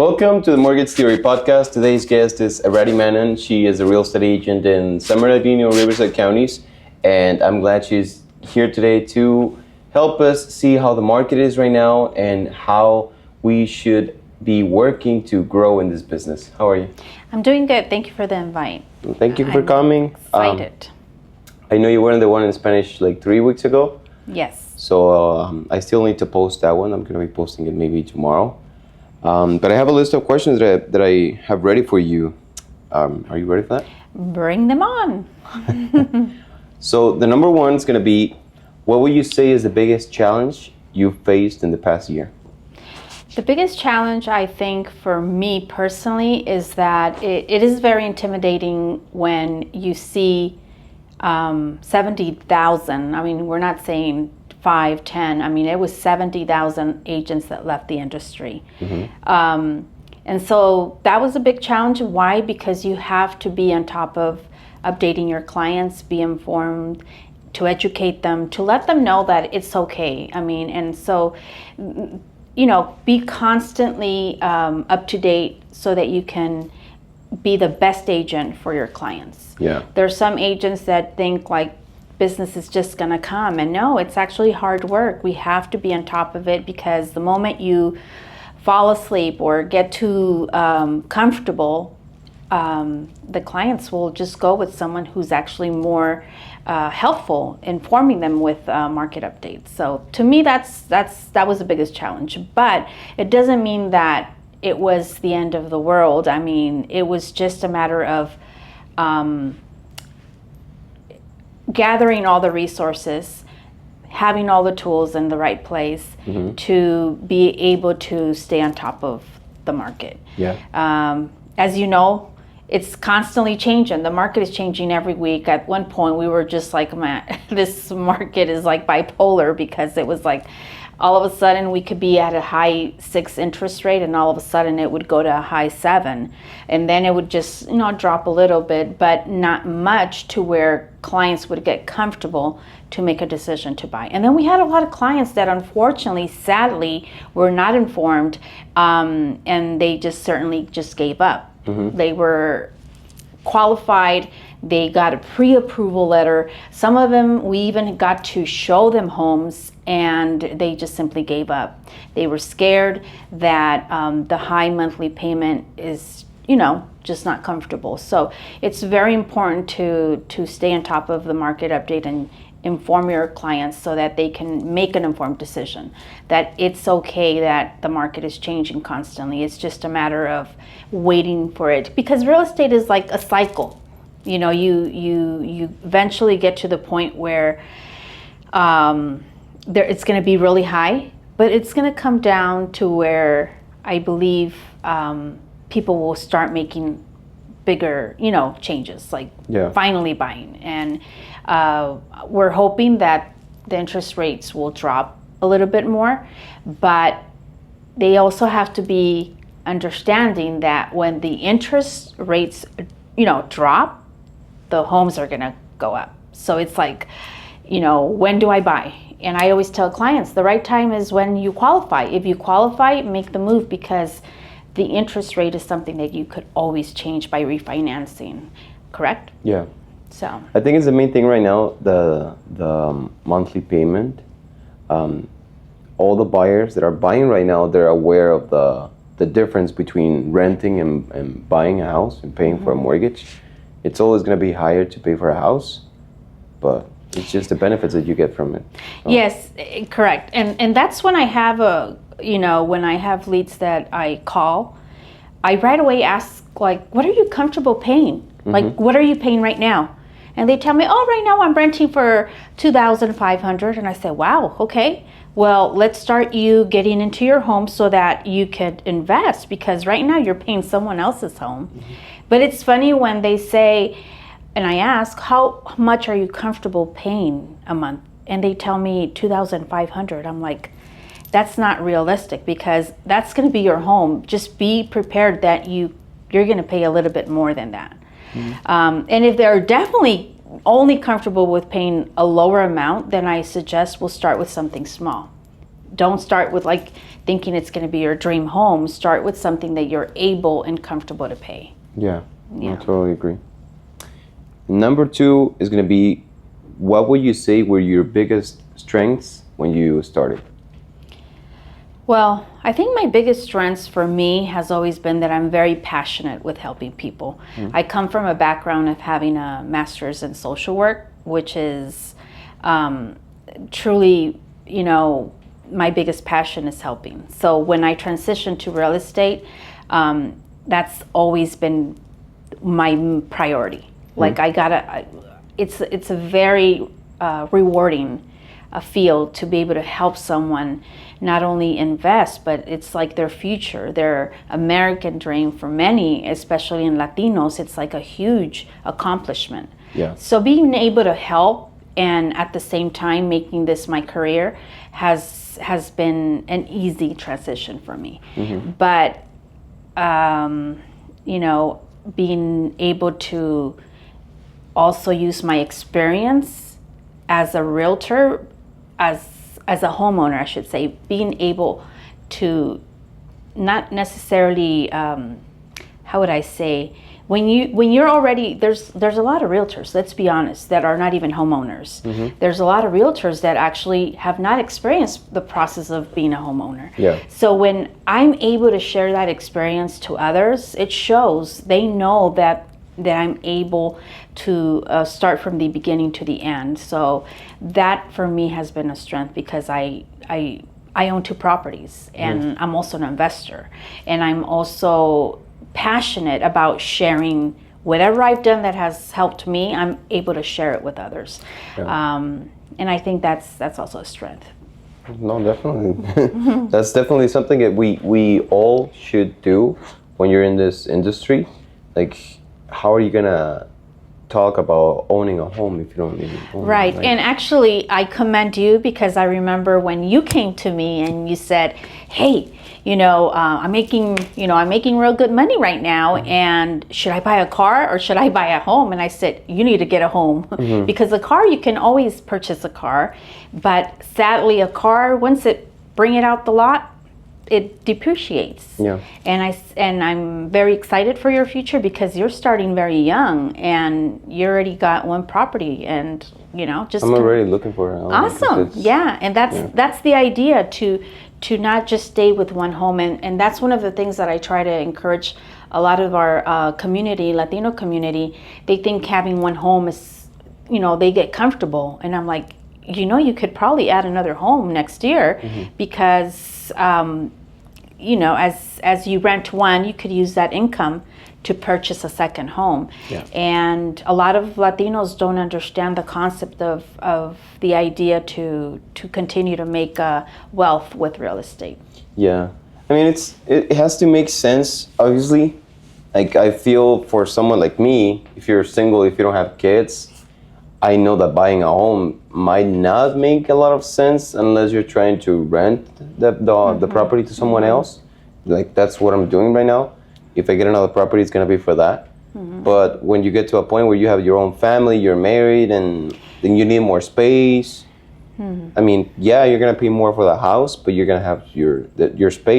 Welcome to the Mortgage Theory Podcast. Today's guest is Aradi Manon. She is a real estate agent in San Bernardino, Riverside counties, and I'm glad she's here today to help us see how the market is right now and how we should be working to grow in this business. How are you? I'm doing good. Thank you for the invite. Well, thank you for coming. Excited. I know you were in the one in Spanish like 3 weeks ago. Yes. So I still need to post that one. I'm going to be posting it maybe tomorrow. But I have a list of questions that I have ready for you. Are you ready for that? Bring them on. So the number one is going to be, what would you say is the biggest challenge you faced in the past year? The biggest challenge, I think, for me personally, is that it is very intimidating when you see 70,000. I mean, we're not saying 5, 10. I mean, it was 70,000 agents that left the industry. Mm-hmm. And so that was a big challenge. Why? Because you have to be on top of updating your clients, be informed, to educate them, to let them know that it's okay. I mean, and so, be constantly up to date so that you can be the best agent for your clients. Yeah. There's some agents that think like business is just going to come, and no, it's actually hard work. We have to be on top of it, because the moment you fall asleep or get too comfortable, the clients will just go with someone who's actually more helpful, informing them with market updates. So to me, that was the biggest challenge. But it doesn't mean that it was the end of the world. I mean, it was just a matter of gathering all the resources, having all the tools in the right place, mm-hmm. to be able to stay on top of the market. Yeah. As you know, it's constantly changing. The market is changing every week. At one point, we were just like, man, this market is like bipolar, because it was like all of a sudden we could be at a high 6 interest rate, and all of a sudden it would go to a high 7. And then it would just, drop a little bit, but not much to where clients would get comfortable to make a decision to buy. And then we had a lot of clients that unfortunately, sadly, were not informed, and they just certainly just gave up. Mm-hmm. They were qualified, they got a pre-approval letter. Some of them, we even got to show them homes, and they just simply gave up. They were scared that the high monthly payment is, just not comfortable. So it's very important to stay on top of the market update and inform your clients so that they can make an informed decision, that it's okay that the market is changing constantly. It's just a matter of waiting for it, because real estate is like a cycle. You eventually get to the point where it's going to be really high, but it's going to come down to where I believe people will start making bigger, changes, like finally buying. And we're hoping that the interest rates will drop a little bit more, but they also have to be understanding that when the interest rates, drop, the homes are going to go up. So it's like, when do I buy? And I always tell clients, the right time is when you qualify. If you qualify, make the move, because the interest rate is something that you could always change by refinancing, correct? Yeah. So I think it's the main thing right now, the monthly payment. All the buyers that are buying right now, they're aware of the difference between renting and buying a house and paying mm-hmm. for a mortgage. It's always going to be higher to pay for a house, but it's just the benefits that you get from it. Oh. Yes, correct. And that's when I have when I have leads that I call, I right away ask, like, what are you comfortable paying? Mm-hmm. Like, what are you paying right now? And they tell me, oh, right now I'm renting for $2,500. And I say, wow, okay. Well, let's start you getting into your home so that you could invest, because right now you're paying someone else's home. Mm-hmm. But it's funny when they say, and I ask, how much are you comfortable paying a month? And they tell me $2,500. I'm like, that's not realistic, because that's going to be your home. Just be prepared that you're going to pay a little bit more than that. Mm-hmm. And if they're definitely only comfortable with paying a lower amount, then I suggest we'll start with something small. don't start with like thinking it's going to be your dream home. Start with something that you're able and comfortable to pay. Yeah, Yeah. I totally agree. Number 2 is going to be, what would you say were your biggest strengths when you started? Well, I think my biggest strengths for me has always been that I'm very passionate with helping people. I come from a background of having a master's in social work, which is truly, you know, my biggest passion is helping. So when I transitioned to real estate, that's always been my priority. Like it's a very rewarding field to be able to help someone not only invest, but it's like their future, their American dream. For many, especially in Latinos, it's like a huge accomplishment. Yeah. So being able to help and at the same time making this my career has been an easy transition for me. But you know, being able to also use my experience as a realtor, as a homeowner, I should say, being able to not necessarily, how would I say, when you're already, there's a lot of realtors, let's be honest, that are not even homeowners. There's a lot of realtors that actually have not experienced the process of being a homeowner. Yeah. So when I'm able to share that experience to others, it shows they know that I'm able to start from the beginning to the end. So that for me has been a strength, because I own 2 properties, and I'm also an investor, and I'm also passionate about sharing whatever I've done that has helped me. I'm able to share it with others. Yeah. And I think that's also a strength. No, definitely. That's definitely something that we all should do when you're in this industry. Like, how are you gonna talk about owning a home if you don't even own Right. one? And actually, I commend you, because I remember when you came to me and you said, hey, you know, I'm making real good money right now, and should I buy a car or should I buy a home? And I said, you need to get a home, because a car, you can always purchase a car, but sadly a car, once it bring it out the lot, it depreciates. Yeah. And I'm very excited for your future, because you're starting very young and you already got 1 property, and you know, just I'm already looking for it. awesome. Yeah. And that's the idea, to not just stay with 1 home. And that's one of the things that I try to encourage a lot of our community, Latino community. They think having 1 home is, you know, they get comfortable. And I'm like, you know, you could probably add another home next year, because you know, as you rent 1, you could use that income to purchase a second home. Yeah. And a lot of Latinos don't understand the concept of the idea to continue to make wealth with real estate. Yeah. I mean, it has to make sense, obviously. Like, I feel for someone like me, if you're single, if you don't have kids, I know that buying a home might not make a lot of sense unless you're trying to rent the property to someone else. Like, that's what I'm doing right now. If I get another property, it's going to be for that. But when you get to a point where you have your own family, you're married, and then you need more space. I mean, yeah, you're going to pay more for the house, but you're going to have your space.